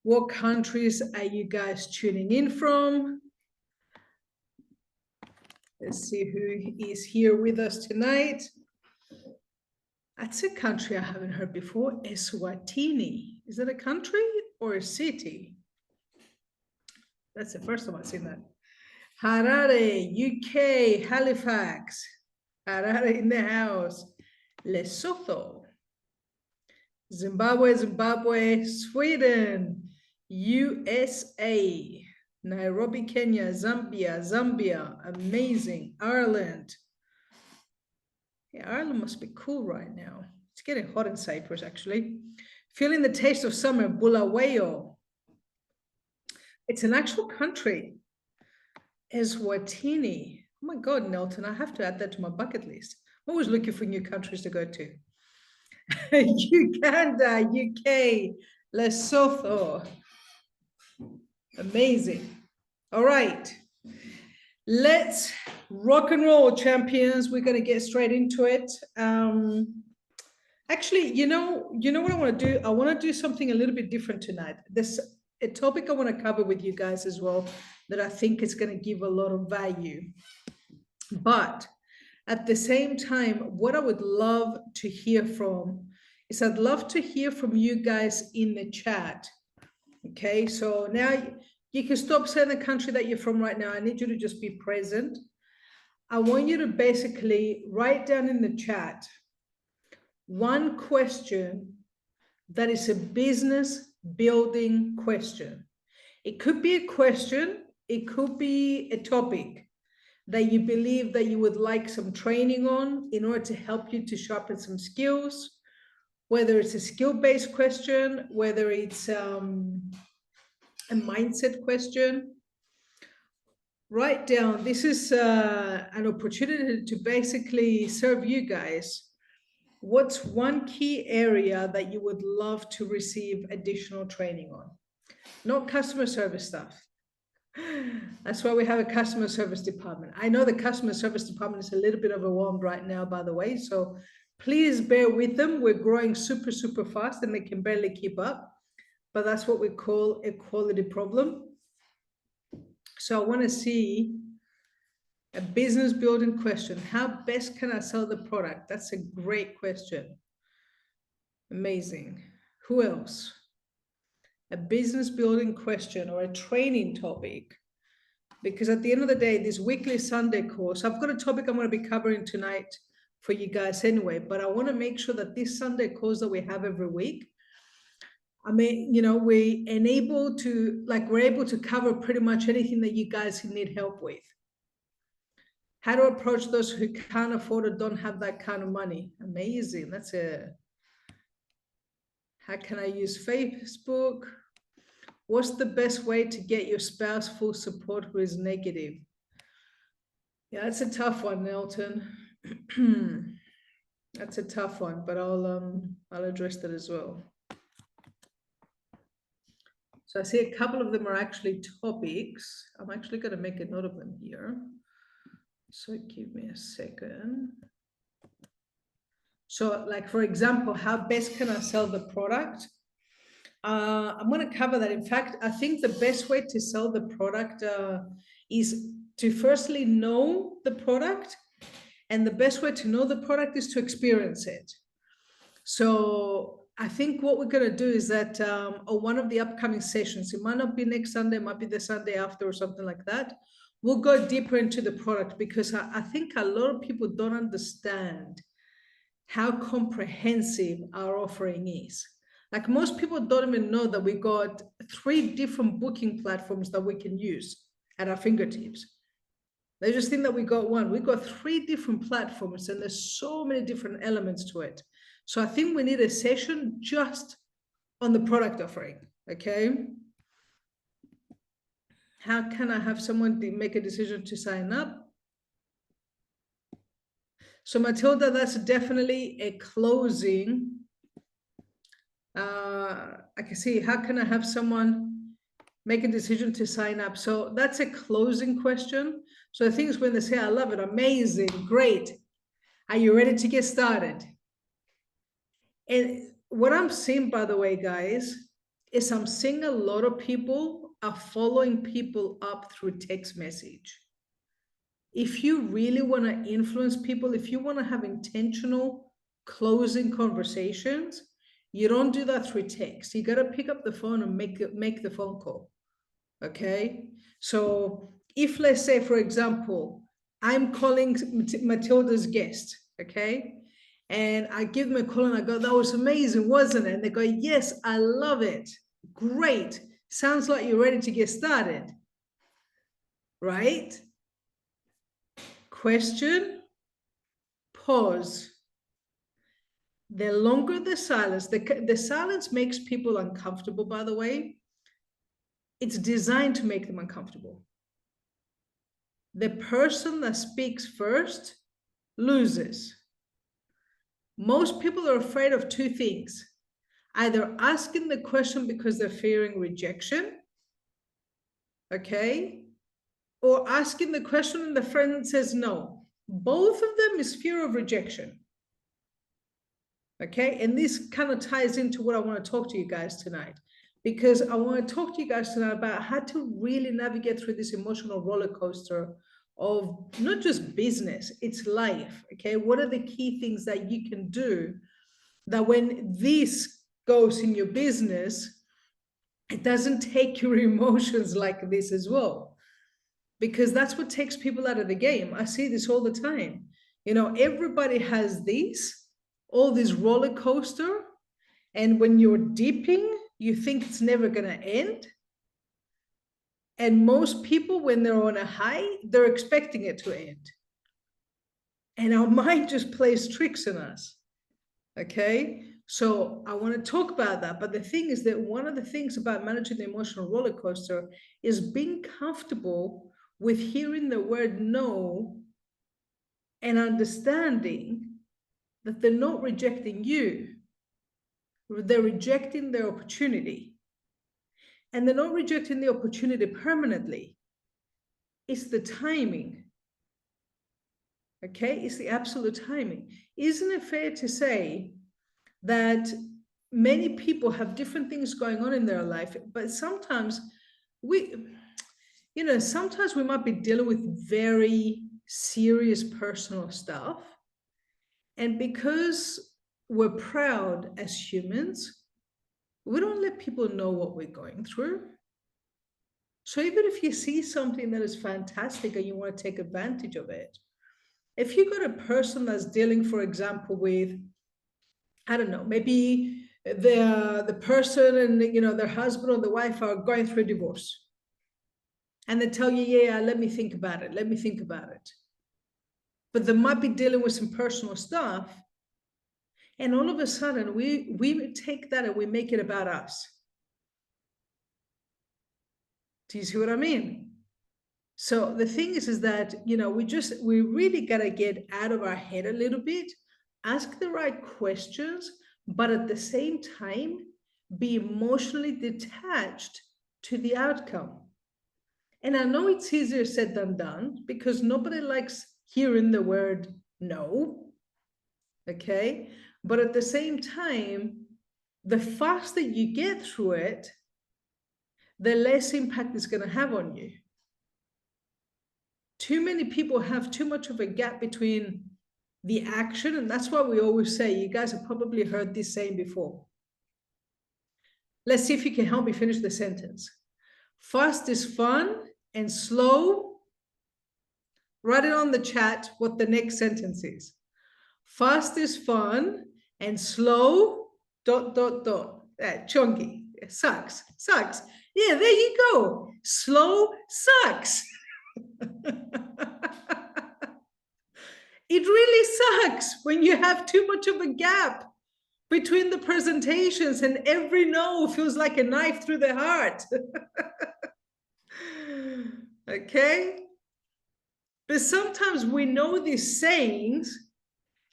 What countries are you guys tuning in from? Let's see who is here with us tonight. That's a country I haven't heard before, Eswatini. Is that a country or a city? That's the first time I've seen that. Harare, UK, Halifax. Harare in the house. Lesotho. Zimbabwe, Sweden, USA, Nairobi, Kenya, Zambia, amazing, Ireland. Yeah, Ireland must be cool right now. It's getting hot in Cyprus, actually. Feeling the taste of summer, Bulawayo. It's an actual country. Eswatini. Oh my God, Nelton, I have to add that to my bucket list. I'm always looking for new countries to go to. Uganda, UK, Lesotho. Amazing. All right. Let's rock and roll, champions. We're going to get straight into it. Actually, you know what I want to do? I want to do something a little bit different tonight. This a topic I want to cover with you guys as well that I think is going to give a lot of value. But at the same time, what I would love to hear from is I'd love to hear from you guys in the chat. Okay, so now you can stop saying the country that you're from right now. I need you to just be present. I want you to basically write down in the chat one question that is a business building question. It could be a question, it could be a topic that you believe that you would like some training on in order to help you to sharpen some skills, whether it's a skill-based question, whether it's a mindset question. Write down, this is an opportunity to basically serve you guys. What's one key area that you would love to receive additional training on? Not customer service stuff. That's why we have a customer service department. I know the customer service department is a little bit overwhelmed right now, by the way, so please bear with them. We're growing super, super fast and they can barely keep up, but that's what we call a quality problem. So I want to see a business building question. How best can I sell the product? That's a great question. Amazing. Who else? A business building question or a training topic. Because at the end of the day, this weekly Sunday course, I've got a topic I'm going to be covering tonight for you guys anyway, but I want to make sure that this Sunday course that we have every week, I mean, you know, we're able to cover pretty much anything that you guys need help with. How to approach those who can't afford or don't have that kind of money. Amazing. That's a, how can I use Facebook? What's the best way to get your spouse full support who is negative? Yeah, that's a tough one, Nelton. That's a tough one, but I'll address that as well. So I see a couple of them are actually topics. I'm actually going to make a note of them here. So give me a second. So like, for example, how best can I sell the product? I'm going to cover that. In fact, I think the best way to sell the product is to firstly know the product. And the best way to know the product is to experience it. So I think what we're going to do is that on one of the upcoming sessions, it might not be next Sunday, it might be the Sunday after or something like that. We'll go deeper into the product because I think a lot of people don't understand how comprehensive our offering is. Like most people don't even know that we got 3 different booking platforms that we can use at our fingertips. They just think that we got one. We got 3 different platforms and there's so many different elements to it. So I think we need a session just on the product offering, okay? How can I have someone make a decision to sign up? So Matilda, that's definitely a closing. I can see, how can I have someone make a decision to sign up? So that's a closing question. So the thing is when they say, I love it, amazing, great. Are you ready to get started? And what I'm seeing, by the way, guys, is I'm seeing a lot of people are following people up through text message. If you really want to influence people, if you want to have intentional closing conversations, you don't do that through text. You got to pick up the phone and make the phone call. Okay. So if, let's say, for example, I'm calling Matilda's guest, okay, and I give them a call and I go, that was amazing, wasn't it? And they go, yes, I love it. Great. Sounds like you're ready to get started. Right? Question, pause. The longer the silence, the silence makes people uncomfortable, by the way. It's designed to make them uncomfortable. The person that speaks first loses. Most people are afraid of two things: either asking the question because they're fearing rejection, okay, or asking the question and the friend says no. Both of them is fear of rejection. Okay, and this kind of ties into what I want to talk to you guys tonight, because I want to talk to you guys tonight about how to really navigate through this emotional roller coaster of not just business, it's life. Okay, what are the key things that you can do that when this goes in your business, it doesn't take your emotions like this as well, because that's what takes people out of the game. I see this all the time. You know, everybody has all this roller coaster, and when you're dipping, you think it's never going to end. And most people, when they're on a high, they're expecting it to end. And our mind just plays tricks on us. Okay, so I want to talk about that. But the thing is that one of the things about managing the emotional roller coaster is being comfortable with hearing the word no and understanding that they're not rejecting you, they're rejecting their opportunity. And they're not rejecting the opportunity permanently. It's the timing. Okay, it's the absolute timing. Isn't it fair to say that many people have different things going on in their life, but sometimes sometimes we might be dealing with very serious personal stuff. And because we're proud as humans, we don't let people know what we're going through. So even if you see something that is fantastic and you want to take advantage of it, if you've got a person that's dealing, for example, with, I don't know, maybe the person and their husband or the wife are going through a divorce, and they tell you, yeah, let me think about it. But they might be dealing with some personal stuff, and all of a sudden we take that and we make it about us. Do you see what I mean? So the thing is that, we really got to get out of our head a little bit, ask the right questions, but at the same time, be emotionally detached to the outcome. And I know it's easier said than done, because nobody likes hearing the word no. Okay. But at the same time, the faster you get through it, the less impact it's going to have on you. Too many people have too much of a gap between the action, and that's why we always say, you guys have probably heard this saying before. Let's see if you can help me finish the sentence. Fast is fun and slow. Write it on the chat what the next sentence is. Fast is fun and slow, ... Chunky. Sucks. Yeah, there you go. Slow sucks. It really sucks when you have too much of a gap between the presentations and every no feels like a knife through the heart. Okay? But sometimes we know these sayings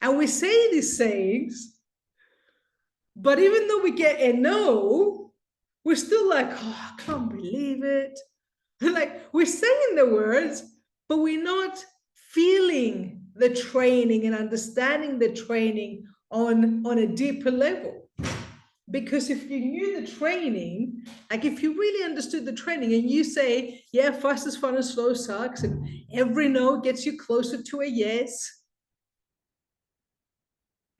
and we say these sayings, but even though we get a no, we're still like, oh, I can't believe it. Like, we're saying the words, but we're not feeling the training and understanding the training on a deeper level. Because if you knew the training, like if you really understood the training and you say, yeah, fast is fun and slow sucks, and every no gets you closer to a yes,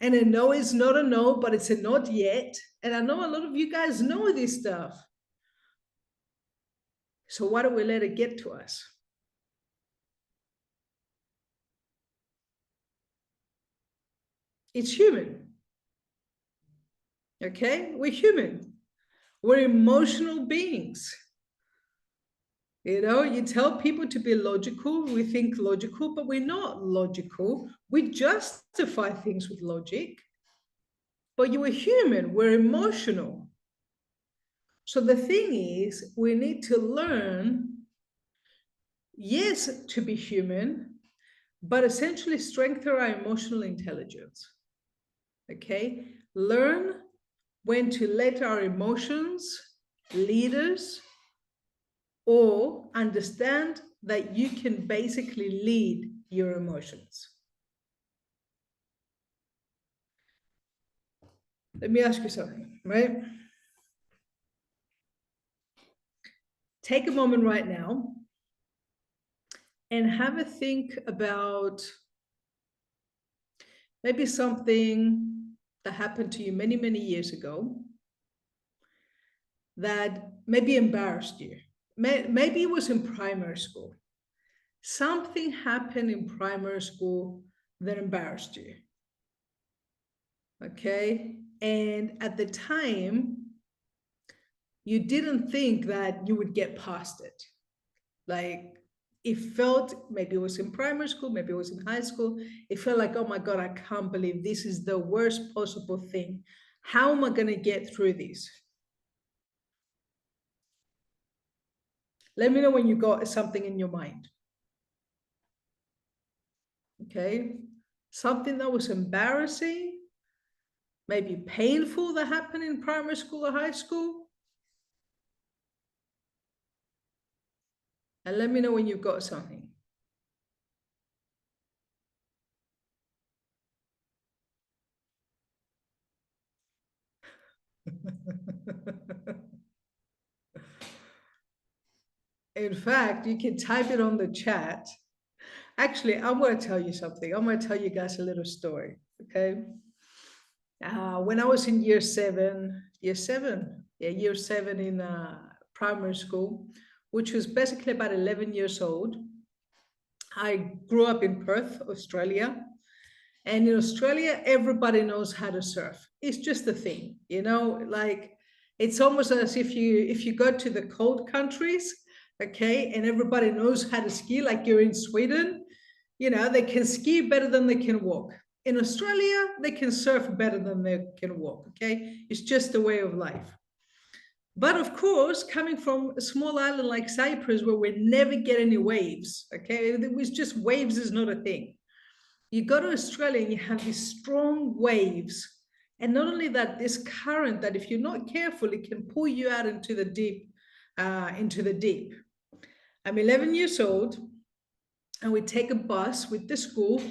and a no is not a no, but it's a not yet. And I know a lot of you guys know this stuff. So why don't we let it get to us? It's human. Okay? We're human. We're emotional beings. You know, you tell people to be logical, we think logical, but we're not logical. We justify things with logic. But you are human, we're emotional. So the thing is, we need to learn, yes, to be human, but essentially strengthen our emotional intelligence. Okay? Learn when to let our emotions lead us, or understand that you can basically lead your emotions. Let me ask you something, right? Take a moment right now and have a think about maybe something that happened to you many, many years ago that maybe embarrassed you. Maybe it was in primary school. Something happened in primary school that embarrassed you. Okay? And at the time, you didn't think that you would get past it. Like, it felt, maybe it was in primary school, maybe it was in high school, it felt like, oh my God, I can't believe this is the worst possible thing. How am I going to get through this? Let me know when you got something in your mind. Okay? Something that was embarrassing, maybe painful, that happened in primary school or high school. And let me know when you've got something. In fact, you can type it on the chat. Actually, I'm going to tell you something. I'm going to tell you guys a little story. Okay. When I was in year seven in primary school, which was basically about 11 years old. I grew up in Perth, Australia. And in Australia, everybody knows how to surf. It's just a thing, you know, like it's almost as if you go to the cold countries, okay, and everybody knows how to ski, like you're in Sweden, you know, they can ski better than they can walk. In Australia, they can surf better than they can walk, okay? It's just a way of life. But of course, coming from a small island like Cyprus, where we never get any waves, okay? It was just waves is not a thing. You go to Australia and you have these strong waves. And not only that, this current that if you're not careful, it can pull you out into the deep, I'm 11 years old, and we take a bus with the school.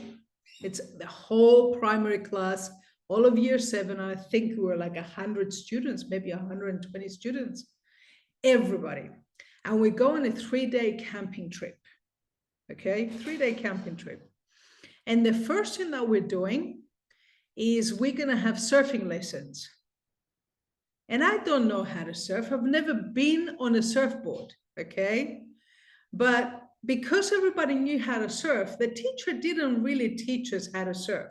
It's the whole primary class, all of year seven. I think we were like 100 students, maybe 120 students, everybody. And we go on a 3-day camping trip, okay? 3-day camping trip. And the first thing that we're doing is we're going to have surfing lessons. And I don't know how to surf. I've never been on a surfboard, okay? But because everybody knew how to surf, the teacher didn't really teach us how to surf.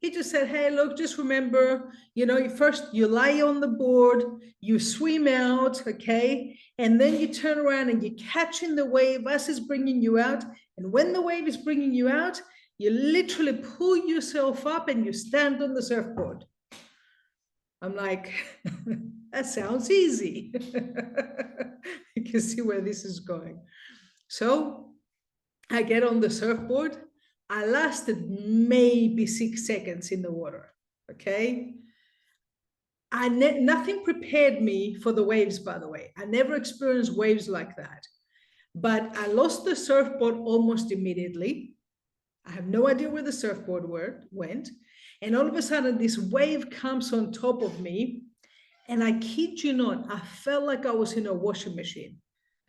He just said, hey, look, just remember, you know, first you lie on the board, you swim out, okay? And then you turn around and you're catching the wave as it's bringing you out. And when the wave is bringing you out, you literally pull yourself up and you stand on the surfboard. I'm like, that sounds easy. You can see where this is going. So I get on the surfboard. I lasted maybe 6 seconds in the water, okay? Nothing prepared me for the waves, by the way. I never experienced waves like that. But I lost the surfboard almost immediately. I have no idea where the surfboard went. And all of a sudden, this wave comes on top of me. And I kid you not, I felt like I was in a washing machine.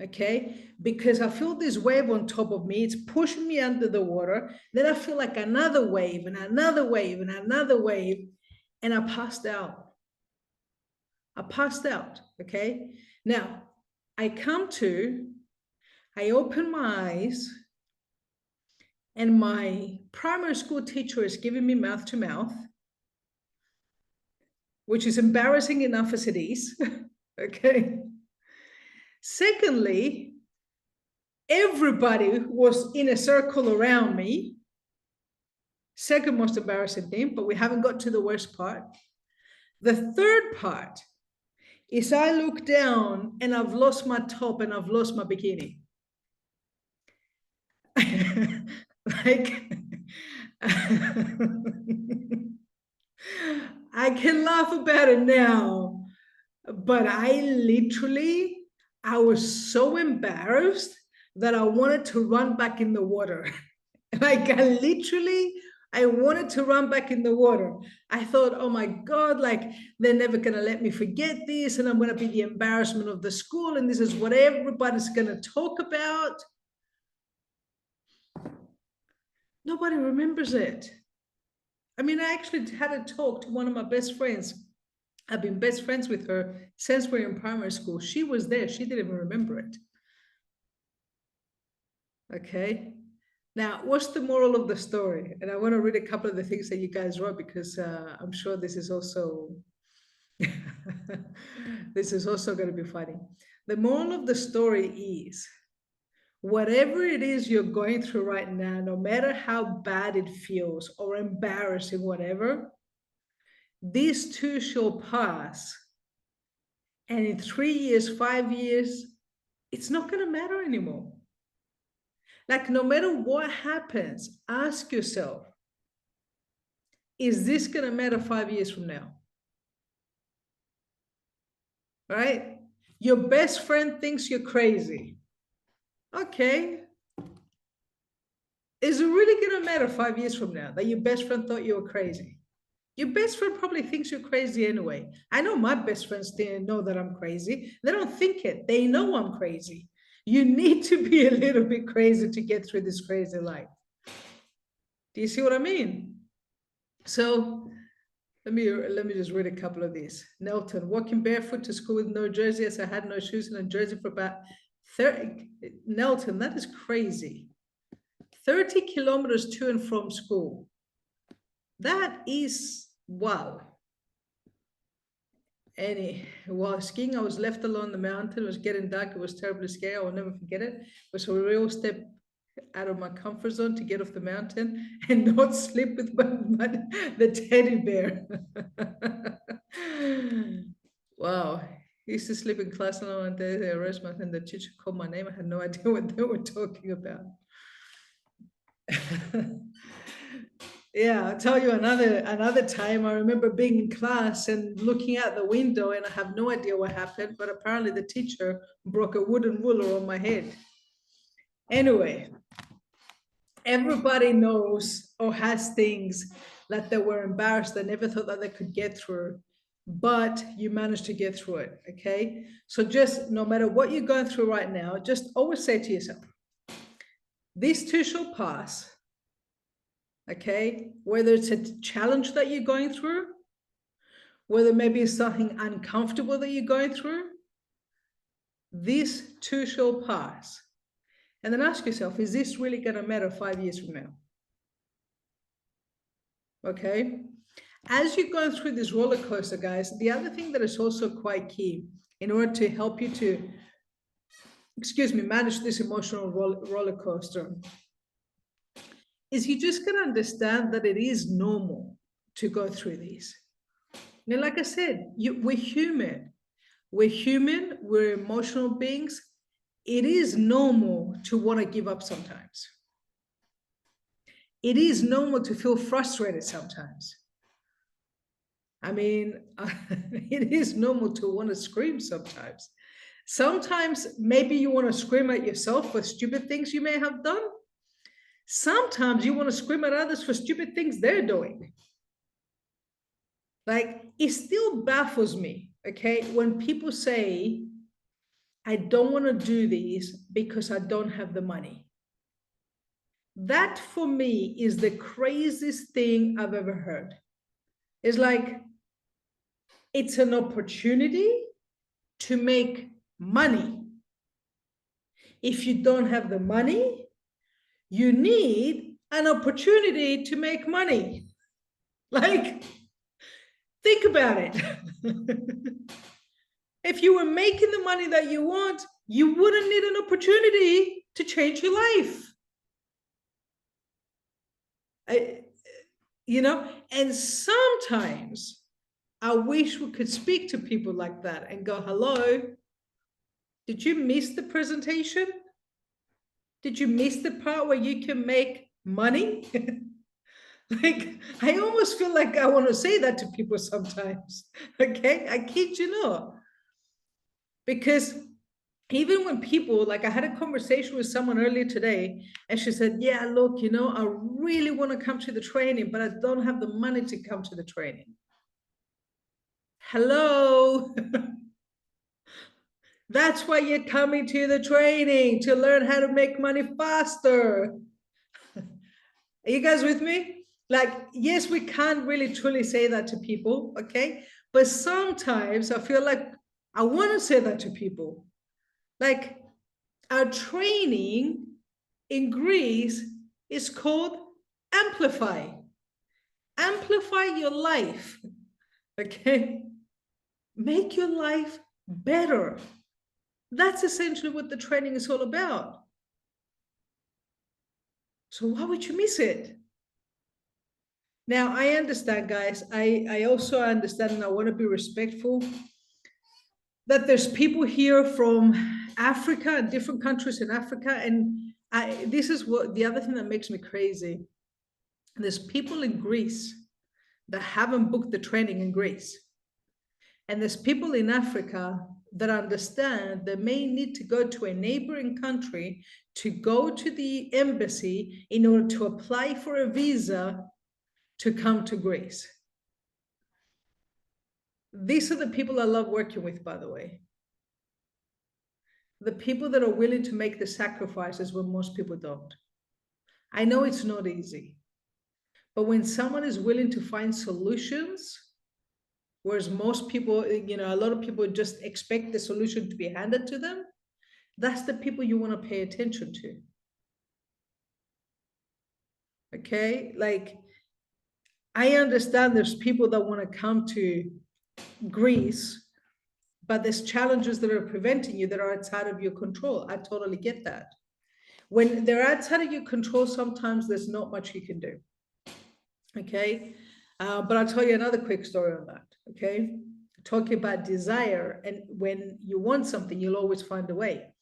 Okay, because I feel this wave on top of me, it's pushing me under the water. Then I feel like another wave and another wave and another wave, and I passed out. I passed out. Okay, now I open my eyes, and my primary school teacher is giving me mouth to mouth, which is embarrassing enough as it is. Okay. Secondly, everybody was in a circle around me. Second most embarrassing thing, but we haven't got to the worst part. The third part is I look down and I've lost my top and I've lost my bikini. Like, I can laugh about it now, but I was so embarrassed that I wanted to run back in the water. Like I wanted to run back in the water. I thought, oh my God, like they're never gonna let me forget this, and I'm gonna be the embarrassment of the school, and this is what everybody's gonna talk about. Nobody remembers it. I mean, I actually had a talk to one of my best friends. I've been best friends with her since we were in primary school. She was there. She didn't even remember it. Okay. Now, what's the moral of the story? And I want to read a couple of the things that you guys wrote, because I'm sure this is also this is also going to be funny. The moral of the story is, whatever it is you're going through right now, no matter how bad it feels or embarrassing, whatever, these too shall pass. And in 3 years, 5 years, it's not going to matter anymore. Like, no matter what happens, ask yourself, is this going to matter 5 years from now? Right? Your best friend thinks you're crazy. Okay. Is it really going to matter 5 years from now that your best friend thought you were crazy? Your best friend probably thinks you're crazy anyway. I know my best friends didn't know that I'm crazy. They don't think it. They know I'm crazy. You need to be a little bit crazy to get through this crazy life. Do you see what I mean? So let me just read a couple of these. Nelton, walking barefoot to school with no jersey, as I had no shoes and a jersey for about 30. Nelton, that is crazy. 30 kilometers to and from school. That is wow. While skiing, I was left alone on the mountain. It was getting dark. It was terribly scary. I will never forget it. It was a real step out of my comfort zone to get off the mountain and not sleep with the teddy bear. Wow. I used to sleep in class, and one day they arrested me and the teacher called my name. I had no idea what they were talking about. Yeah, I'll tell you another time. I remember being in class and looking out the window, and I have no idea what happened, but apparently the teacher broke a wooden ruler on my head. Anyway, everybody knows or has things that they were embarrassed, they never thought that they could get through, but you managed to get through it. Okay, so just no matter what you're going through right now, just always say to yourself, this too shall pass. Okay, whether it's a challenge that you're going through, whether maybe it's something uncomfortable that you're going through, this too shall pass. And then ask yourself, is this really going to matter 5 years from now? Okay, as you're going through this roller coaster, guys, the other thing that is also quite key in order to help you to, manage this emotional roller coaster, is you just got to understand that it is normal to go through these. Now, like I said, we're human. We're human. We're emotional beings. It is normal to want to give up sometimes. It is normal to feel frustrated sometimes. I mean, it is normal to want to scream sometimes. Sometimes maybe you want to scream at yourself for stupid things you may have done. Sometimes you want to scream at others for stupid things they're doing. Like, it still baffles me okay, when people say, I don't want to do these because I don't have the money. That for me is the craziest thing I've ever heard. It's like, it's an opportunity to make money. If you don't have the money, you need an opportunity to make money. Like, think about it. If you were making the money that you want, you wouldn't need an opportunity to change your life. And sometimes I wish we could speak to people like that and go, hello, did you miss the presentation? Did you miss the part where you can make money? Like, I almost feel like I want to say that to people sometimes. Okay, I kid you not. Because even when people, like, I had a conversation with someone earlier today, and she said, yeah, look, I really want to come to the training, but I don't have the money to come to the training. Hello. That's why you're coming to the training, to learn how to make money faster. Are you guys with me? Like, yes, we can't really truly say that to people, okay? But sometimes I feel like I want to say that to people. Like, our training in Greece is called Amplify. Amplify your life, okay? Make your life better. That's essentially what the training is all about. So why would you miss it? Now, I understand, guys. I also understand, and I want to be respectful, that there's people here from Africa and different countries in Africa. And this is what the other thing that makes me crazy. There's people in Greece that haven't booked the training in Greece. And there's people in Africa that understand they may need to go to a neighboring country to go to the embassy in order to apply for a visa to come to Greece. These are the people I love working with, by the way. The people that are willing to make the sacrifices when most people don't. I know it's not easy, but when someone is willing to find solutions, whereas most people, a lot of people just expect the solution to be handed to them, that's the people you want to pay attention to. Okay? Like, I understand there's people that want to come to Greece, but there's challenges that are preventing you that are outside of your control. I totally get that. When they're outside of your control, sometimes there's not much you can do. Okay? But I'll tell you another quick story on that. Okay? Talking about desire, and when you want something, you'll always find a way.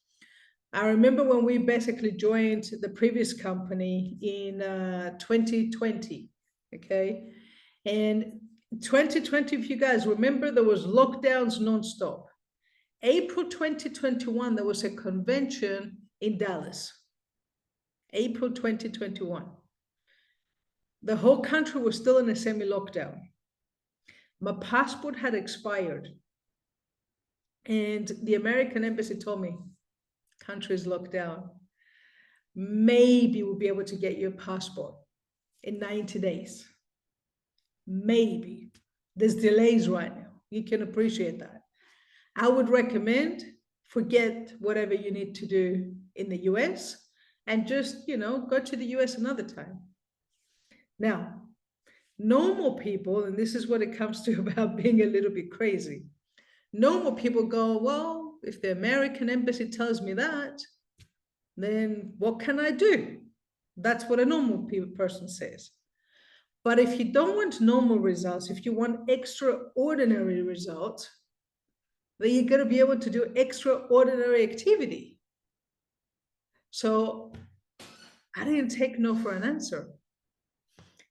I remember when we basically joined the previous company in 2020, okay? And 2020, if you guys remember, there was lockdowns nonstop. April 2021, there was a convention in Dallas. April 2021. The whole country was still in a semi-lockdown. My passport had expired. And the American embassy told me, country is locked down. Maybe we'll be able to get you a passport in 90 days. Maybe. There's delays right now. You can appreciate that. I would recommend forget whatever you need to do in the US and just, go to the US another time. Now, normal people, and this is what it comes to about being a little bit crazy. Normal people go, well, if the American embassy tells me that, then what can I do? That's what a normal person says. But if you don't want normal results, if you want extraordinary results, then you're going to be able to do extraordinary activity. So I didn't take no for an answer.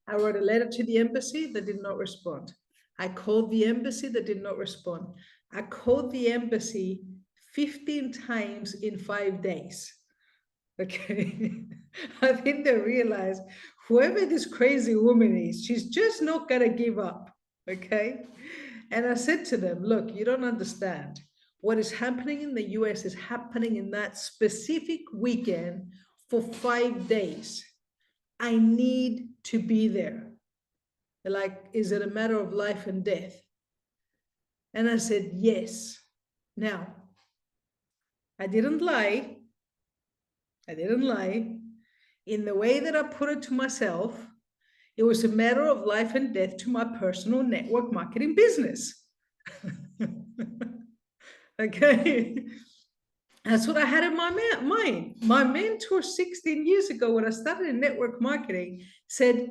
I wrote a letter to the embassy that did not respond. I called the embassy that did not respond. I called the embassy 15 times in 5 days. Okay. I think they realized whoever this crazy woman is, she's just not going to give up. Okay. And I said to them, look, you don't understand. What is happening in the US is happening in that specific weekend for 5 days. I need to be there. They're like, is it a matter of life and death? And I said, yes. Now, I didn't lie. I didn't lie. In the way that I put it to myself, it was a matter of life and death to my personal network marketing business. Okay. That's what I had in my mind. My mentor 16 years ago, when I started in network marketing, said,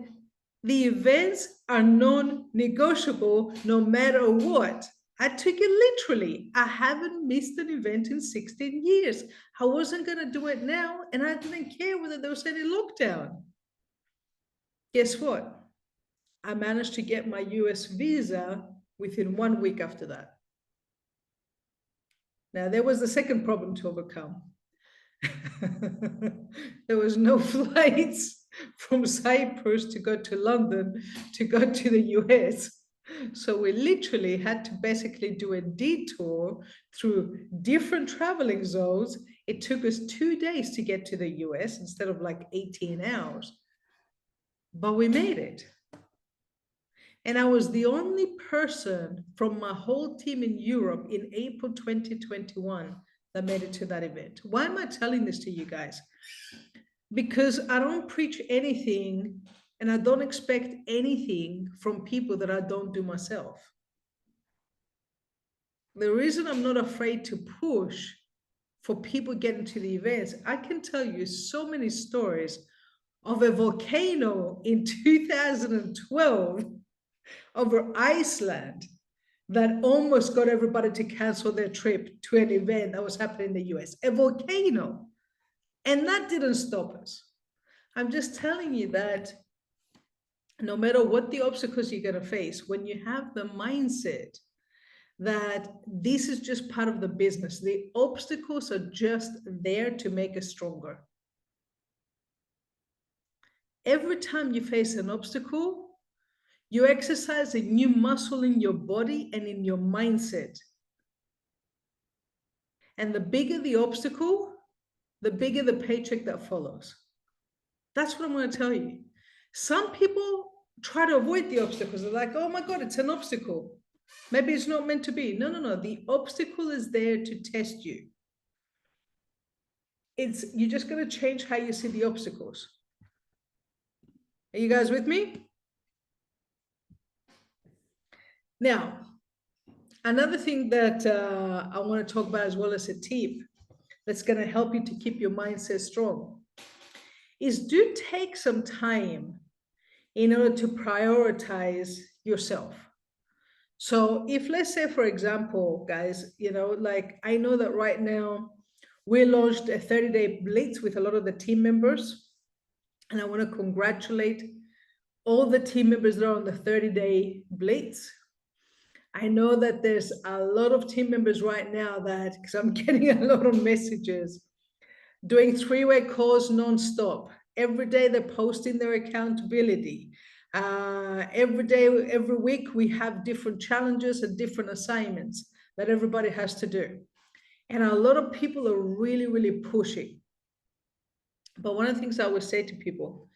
the events are non-negotiable no matter what. I took it literally. I haven't missed an event in 16 years. I wasn't going to do it now, and I didn't care whether there was any lockdown. Guess what? I managed to get my US visa within 1 week after that. Now, there was the second problem to overcome. There was no flights from Cyprus to go to London to go to the US. So we literally had to basically do a detour through different traveling zones. It took us 2 days to get to the US instead of like 18 hours. But we made it. And I was the only person from my whole team in Europe in April 2021 that made it to that event. Why am I telling this to you guys? Because I don't preach anything and I don't expect anything from people that I don't do myself. The reason I'm not afraid to push for people getting to the events, I can tell you so many stories of a volcano in 2012 over Iceland that almost got everybody to cancel their trip to an event that was happening in the US, a volcano. And that didn't stop us. I'm just telling you that no matter what the obstacles you're going to face, when you have the mindset that this is just part of the business, the obstacles are just there to make us stronger. Every time you face an obstacle, you exercise a new muscle in your body and in your mindset. And the bigger the obstacle, the bigger the paycheck that follows. That's what I'm going to tell you. Some people try to avoid the obstacles. They're like, oh my God, it's an obstacle. Maybe it's not meant to be. No, no, no. The obstacle is there to test you. You're just going to change how you see the obstacles. Are you guys with me? Now, another thing that I want to talk about as well as a tip that's going to help you to keep your mindset strong is do take some time in order to prioritize yourself. So if, let's say, for example, guys, like I know that right now we launched a 30-day blitz with a lot of the team members. And I want to congratulate all the team members that are on the 30-day blitz. I know that there's a lot of team members right now that, because I'm getting a lot of messages, doing 3-way calls nonstop. Every day they're posting their accountability. Every day, every week, we have different challenges and different assignments that everybody has to do. And a lot of people are really, really pushing. But one of the things I would say to people,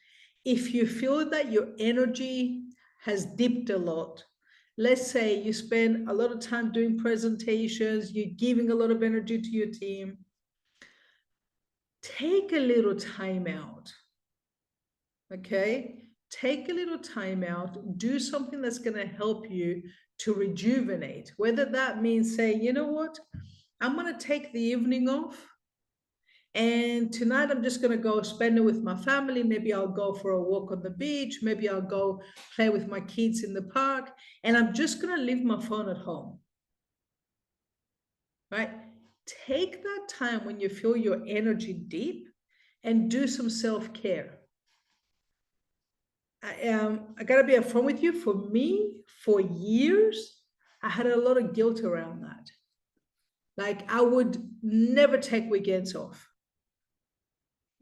if you feel that your energy has dipped a lot, let's say you spend a lot of time doing presentations, you're giving a lot of energy to your team, take a little time out, okay? Take a little time out, do something that's going to help you to rejuvenate, whether that means saying, you know what, I'm going to take the evening off, and tonight I'm just going to go spend it with my family. Maybe I'll go for a walk on the beach. Maybe I'll go play with my kids in the park. And I'm just going to leave my phone at home. Right? Take that time when you feel your energy deep and do some self-care. I got to be upfront with you. For me, for years, I had a lot of guilt around that. Like I would never take weekends off.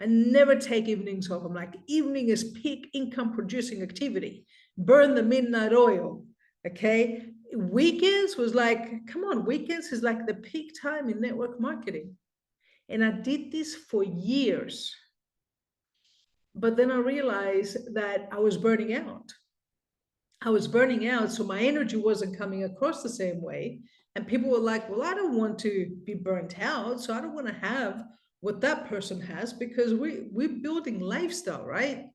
I never take evenings off. I'm like, evening is peak income producing activity. Burn the midnight oil, okay? weekends was like, come on, weekends is like the peak time in network marketing. And I did this for years. But then I realized that I was burning out. I was burning out, so my energy wasn't coming across the same way. And people were like, well, I don't want to be burnt out, so I don't want to have what that person has, because we're building lifestyle, right?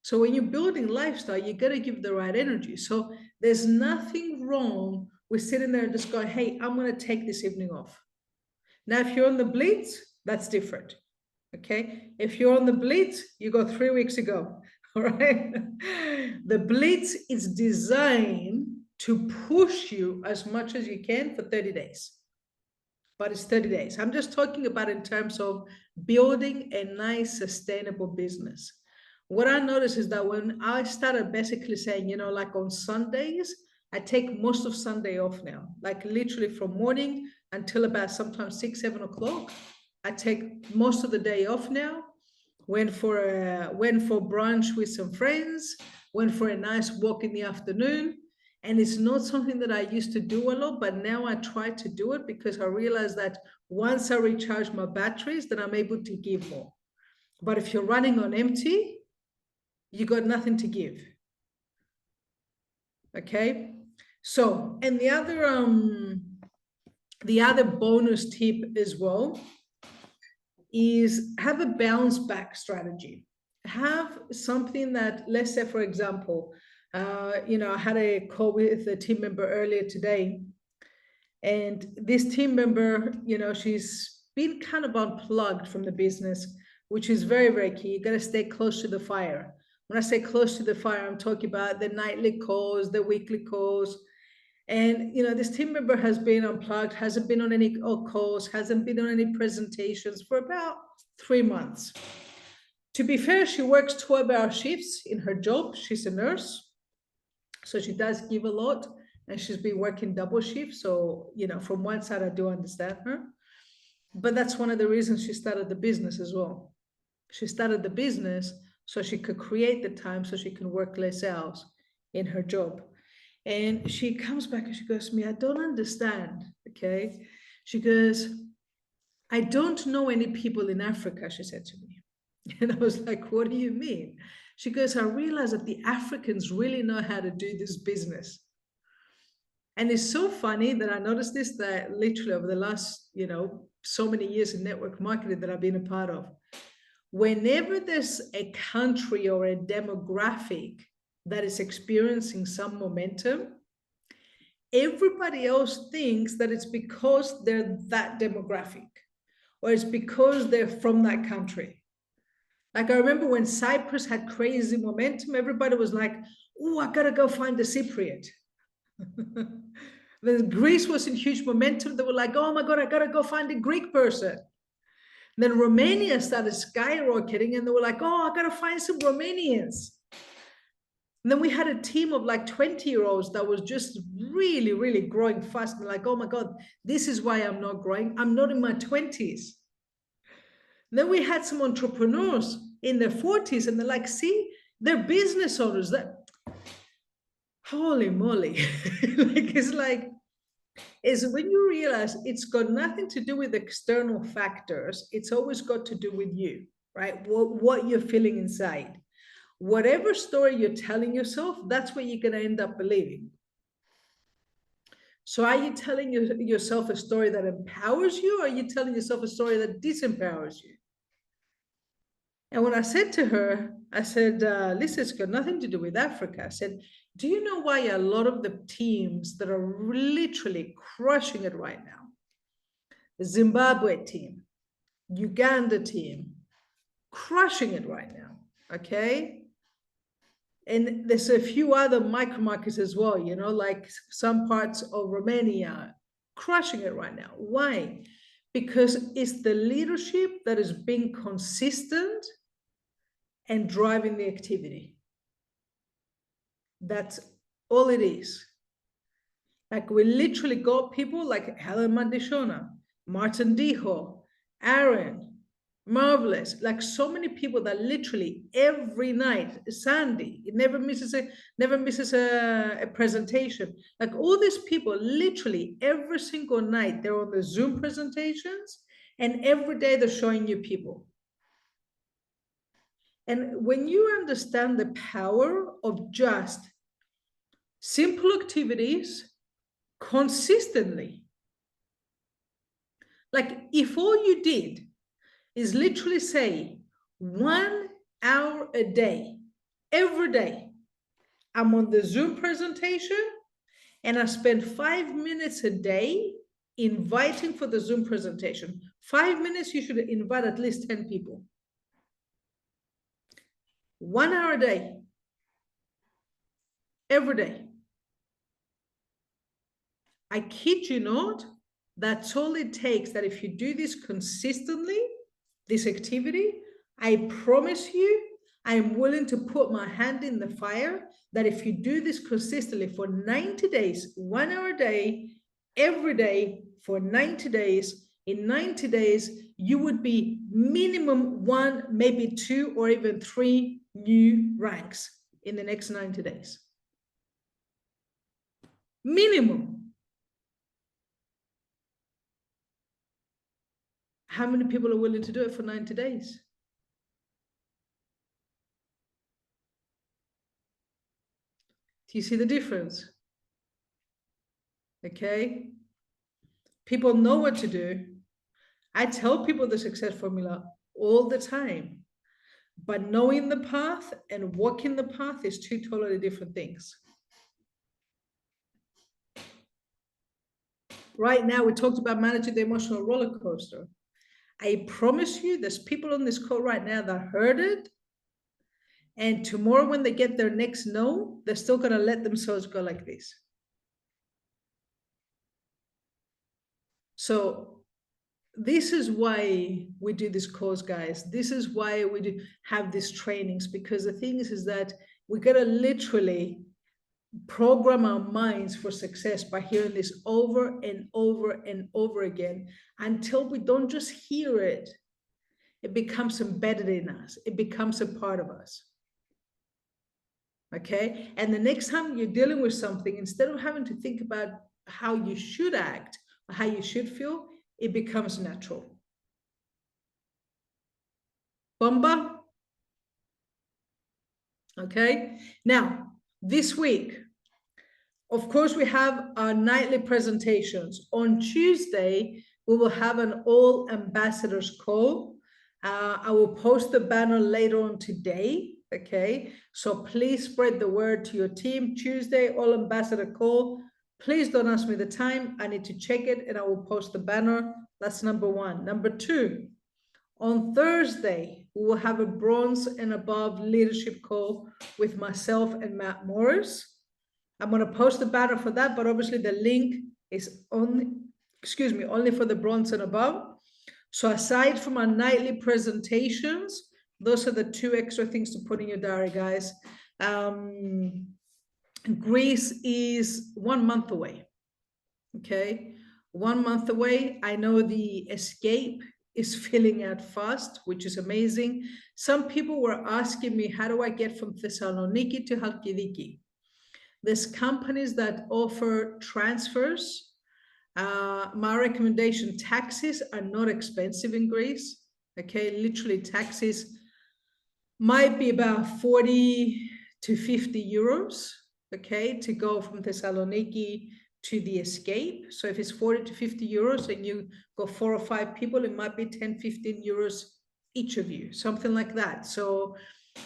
So when you're building lifestyle, you got to give the right energy. So there's nothing wrong with sitting there and just going, hey, I'm going to take this evening off. Now, if you're on the blitz, that's different. Okay. If you're on the blitz, you got 3 weeks ago. All right. The blitz is designed to push you as much as you can for 30 days. But it's 30 days. I'm just talking about in terms of building a nice, sustainable business. What I noticed is that when I started basically saying, like on Sundays, I take most of Sunday off now, like literally from morning until about sometimes 6, 7 o'clock. I take most of the day off now. Went for brunch with some friends. Went for a nice walk in the afternoon. And it's not something that I used to do a lot, but now I try to do it because I realize that once I recharge my batteries, then I'm able to give more. But if you're running on empty, you got nothing to give. Okay. So, and the other bonus tip as well is have a bounce back strategy. Have something that, let's say, for example, I had a call with a team member earlier today, and this team member, she's been kind of unplugged from the business, which is very, very key. You got to stay close to the fire. When I say close to the fire, I'm talking about the nightly calls, the weekly calls. And this team member has been unplugged, hasn't been on any calls, hasn't been on any presentations for about 3 months. To be fair, she works 12-hour shifts in her job. She's a nurse, so she does give a lot, and she's been working double shifts. So, from one side, I do understand her. But that's one of the reasons she started the business as well. She started the business so she could create the time so she can work less hours in her job. And she comes back and she goes to me, I don't understand. Okay. She goes, I don't know any people in Africa, she said to me. And I was like, what do you mean? She goes, I realize that the Africans really know how to do this business. And it's so funny that I noticed this, that literally over the last, so many years in network marketing that I've been a part of. Whenever there's a country or a demographic that is experiencing some momentum, everybody else thinks that it's because they're that demographic, or it's because they're from that country. Like I remember when Cyprus had crazy momentum, everybody was like, oh, I gotta go find the Cypriot. Then Greece was in huge momentum. They were like, oh my God, I gotta go find a Greek person. Then Romania started skyrocketing, and they were like, oh, I gotta find some Romanians. And then we had a team of like 20-year-olds that was just really, really growing fast. And like, oh my God, this is why I'm not growing. I'm not in my 20s. And then we had some entrepreneurs in their 40s, and they're like, see, they're business owners. That holy moly. Is when you realize it's got nothing to do with external factors. It's always got to do with you, right? What you're feeling inside. Whatever story you're telling yourself, that's what you're going to end up believing. So are you telling yourself a story that empowers you, or are you telling yourself a story that disempowers you? And when I said to her, I said, listen, it's got nothing to do with Africa. I said, do you know why a lot of the teams that are literally crushing it right now, the Zimbabwe team, Uganda team, crushing it right now, okay? And there's a few other micro markets as well, like some parts of Romania, crushing it right now. Why? Because it's the leadership that is being consistent and driving the activity. That's all it is. Like we literally got people like Helen Mandishona, Martin Dijo, Aaron, Marvelous. Like so many people that literally every night, Sandy, it never misses a presentation. Like all these people, literally every single night, they're on the Zoom presentations, and every day they're showing you people. And when you understand the power of just simple activities consistently, like if all you did is literally say 1 hour a day, every day, I'm on the Zoom presentation and I spend 5 minutes a day inviting for the Zoom presentation. 5 minutes, you should invite at least 10 people. 1 hour a day, every day. I kid you not, that's all it takes. That if you do this consistently, this activity, I promise you, I'm willing to put my hand in the fire that if you do this consistently for 90 days, 1 hour a day, every day for 90 days, in 90 days, you would be minimum 1, maybe 2, or even 3 new ranks in the next 90 days. Minimum. How many people are willing to do it for 90 days? Do you see the difference? Okay. People know what to do. I tell people the success formula all the time, but knowing the path and walking the path is two totally different things. Right now, we talked about managing the emotional roller coaster. I promise you, there's people on this call right now that heard it. And tomorrow, when they get their next no, they're still going to let themselves go like this. So this is why we do this course, guys. This is why we have these trainings, because the thing is that we got to literally program our minds for success by hearing this over and over and over again until we don't just hear it. It becomes embedded in us. It becomes a part of us. Okay? And the next time you're dealing with something, instead of having to think about how you should act or how you should feel, it becomes natural. Bomba? Okay? Now, this week, of course, we have our nightly presentations. On Tuesday, we will have an all ambassadors call. I will post the banner later on today. Okay, so please spread the word to your team. Tuesday, all ambassador call. Please don't ask me the time. I need to check it and I will post the banner. That's number one. Number two, on Thursday, we will have a bronze and above leadership call with myself and Matt Morris. I'm going to post the banner for that, but obviously the link is only for the bronze and above. So aside from our nightly presentations, those are the two extra things to put in your diary, guys. Greece is 1 month away. Okay, 1 month away. I know the escape is filling out fast, which is amazing. Some people were asking me, how do I get from Thessaloniki to Halkidiki? There's companies that offer transfers. My recommendation, taxis are not expensive in Greece. Okay, literally taxis might be about 40 to 50 euros, okay, to go from Thessaloniki to the escape. So if it's 40 to 50 euros and you go 4 or 5 people, it might be 10, 15 euros each of you, something like that. So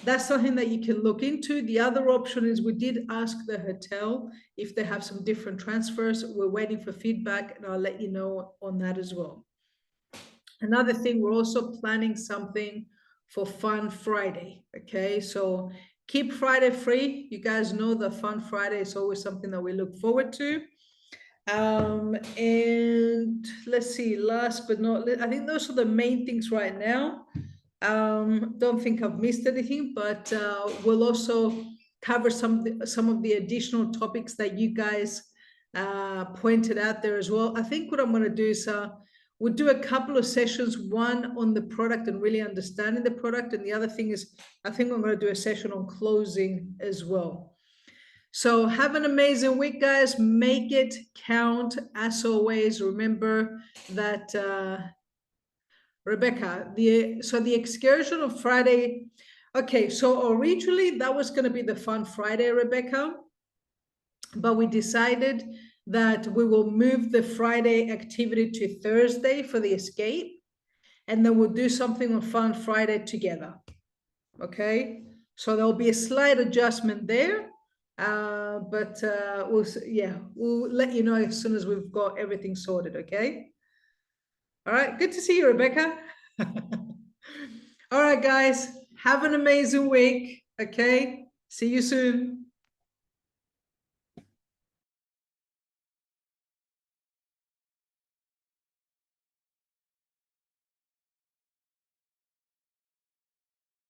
that's something that you can look into. The other option is we did ask the hotel if they have some different transfers. We're waiting for feedback and I'll let you know on that as well. Another thing, we're also planning something for Fun Friday. Okay, so keep Friday free. You guys know that Fun Friday is always something that we look forward to. And let's see, last but not least, I think those are the main things right now. Don't think I've missed anything, but we'll also cover some of the additional topics that you guys pointed out there as well. I think what I'm going to do is we'll do a couple of sessions, one on the product and really understanding the product. And the other thing is, I think I'm going to do a session on closing as well. So have an amazing week, guys. Make it count. As always, remember that, Rebecca, the excursion on Friday. Okay, so originally that was going to be the Fun Friday, Rebecca, but we decided that we will move the Friday activity to Thursday for the escape, and then we'll do something on Fun Friday together. Okay, so there'll be a slight adjustment there, but we'll let you know as soon as we've got everything sorted. Okay. All right. Good to see you, Rebecca. All right, guys. Have an amazing week. Okay. See you soon.